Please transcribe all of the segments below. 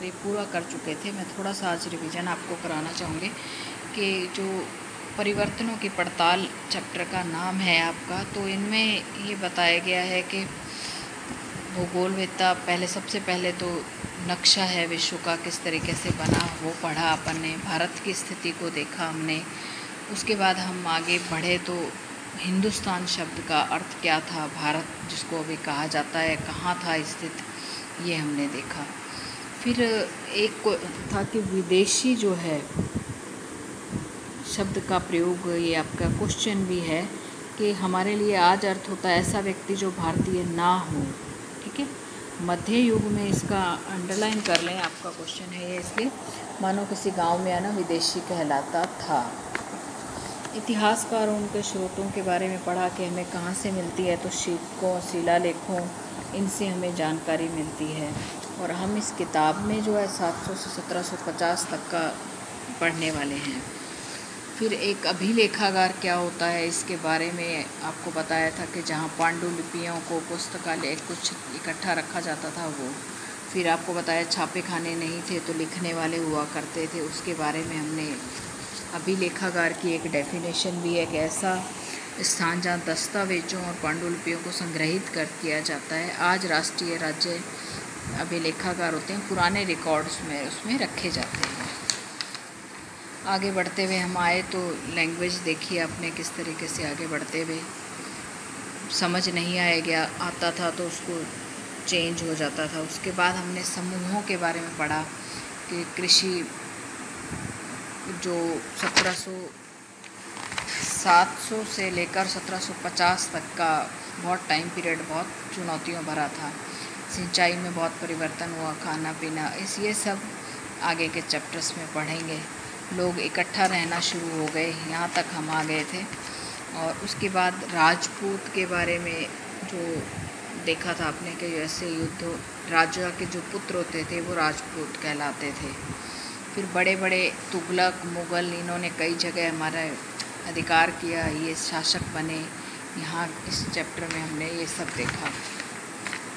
ये पूरा कर चुके थे। मैं थोड़ा सा आज रिवीजन आपको कराना चाहूँगी कि जो परिवर्तनों की पड़ताल चैप्टर का नाम है आपका, तो इनमें ये बताया गया है कि भूगोलविद्ता सबसे पहले तो नक्शा है विश्व का किस तरीके से बना, वो पढ़ा अपन ने। भारत की स्थिति को देखा हमने। उसके बाद हम आगे बढ़े तो हिंदुस्तान शब्द का अर्थ क्या था, भारत जिसको अभी कहा जाता है कहाँ था स्थित, ये हमने देखा। फिर एक था कि विदेशी जो है शब्द का प्रयोग, ये आपका क्वेश्चन भी है कि हमारे लिए आज अर्थ होता है ऐसा व्यक्ति जो भारतीय ना हो। ठीक है, मध्य युग में इसका अंडरलाइन कर लें, आपका क्वेश्चन है ये, इसलिए मानो किसी गांव में आना विदेशी कहलाता था। इतिहासकारों उनके स्रोतों के बारे में पढ़ा कि हमें कहाँ से मिलती है, तो सिक्कों, शिलालेखों, इनसे हमें जानकारी मिलती है। और हम इस किताब में जो है 700 से 1750 तक का पढ़ने वाले हैं। फिर एक अभिलेखागार क्या होता है, इसके बारे में आपको बताया था कि जहाँ पांडुलिपियों को, पुस्तकालय कुछ इकट्ठा रखा जाता था वो। फिर आपको बताया छापे खाने नहीं थे तो लिखने वाले हुआ करते थे, उसके बारे में हमने। अभिलेखागार की एक डेफिनेशन भी है कि ऐसा स्थान जहाँ दस्तावेजों और पांडुलिपियों को संग्रहित किया जाता है। आज राष्ट्रीय राज्य अभिलेखागार होते हैं, पुराने रिकॉर्ड्स में उसमें रखे जाते हैं। आगे बढ़ते हुए हम आए तो लैंग्वेज देखिए आपने किस तरीके से आगे बढ़ते हुए, समझ नहीं आता था तो उसको चेंज हो जाता था। उसके बाद हमने समूहों के बारे में पढ़ा कि कृषि जो 700 से लेकर 1750 तक का बहुत टाइम पीरियड बहुत चुनौतियों भरा था। सिंचाई में बहुत परिवर्तन हुआ, खाना पीना, ये सब आगे के चैप्टर्स में पढ़ेंगे। लोग इकट्ठा रहना शुरू हो गए, यहाँ तक हम आ गए थे। और उसके बाद राजपूत के बारे में जो देखा था आपने कि ऐसे युद्ध, राजा के जो पुत्र होते थे वो राजपूत कहलाते थे। फिर बड़े बड़े तुगलक, मुग़ल, इन्होंने कई जगह हमारा अधिकार किया, ये शासक बने। यहाँ इस चैप्टर में हमने ये सब देखा।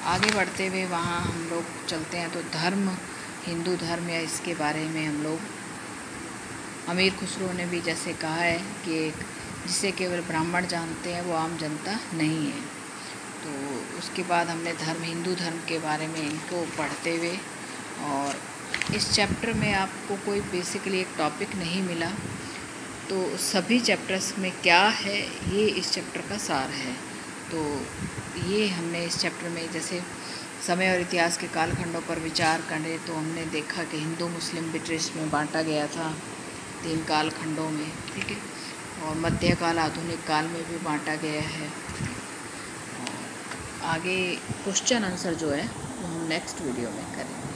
आगे बढ़ते हुए वहाँ हम लोग चलते हैं तो धर्म, हिंदू धर्म या इसके बारे में हम लोग, अमीर खुसरो ने भी जैसे कहा है कि जिसे केवल ब्राह्मण जानते हैं वो आम जनता नहीं है। तो उसके बाद हमने धर्म, हिंदू धर्म के बारे में इनको पढ़ते हुए, और इस चैप्टर में आपको कोई बेसिकली एक टॉपिक नहीं मिला, तो सभी चैप्टर्स में क्या है ये इस चैप्टर का सार है। तो ये हमने इस चैप्टर में जैसे समय और इतिहास के कालखंडों पर विचार करें तो हमने देखा कि हिंदू, मुस्लिम, ब्रिटिश में बांटा गया था 3 कालखंडों में। ठीक है, और मध्यकाल, आधुनिक काल में भी बांटा गया है। और आगे क्वेश्चन आंसर जो है वो हम नेक्स्ट वीडियो में करेंगे।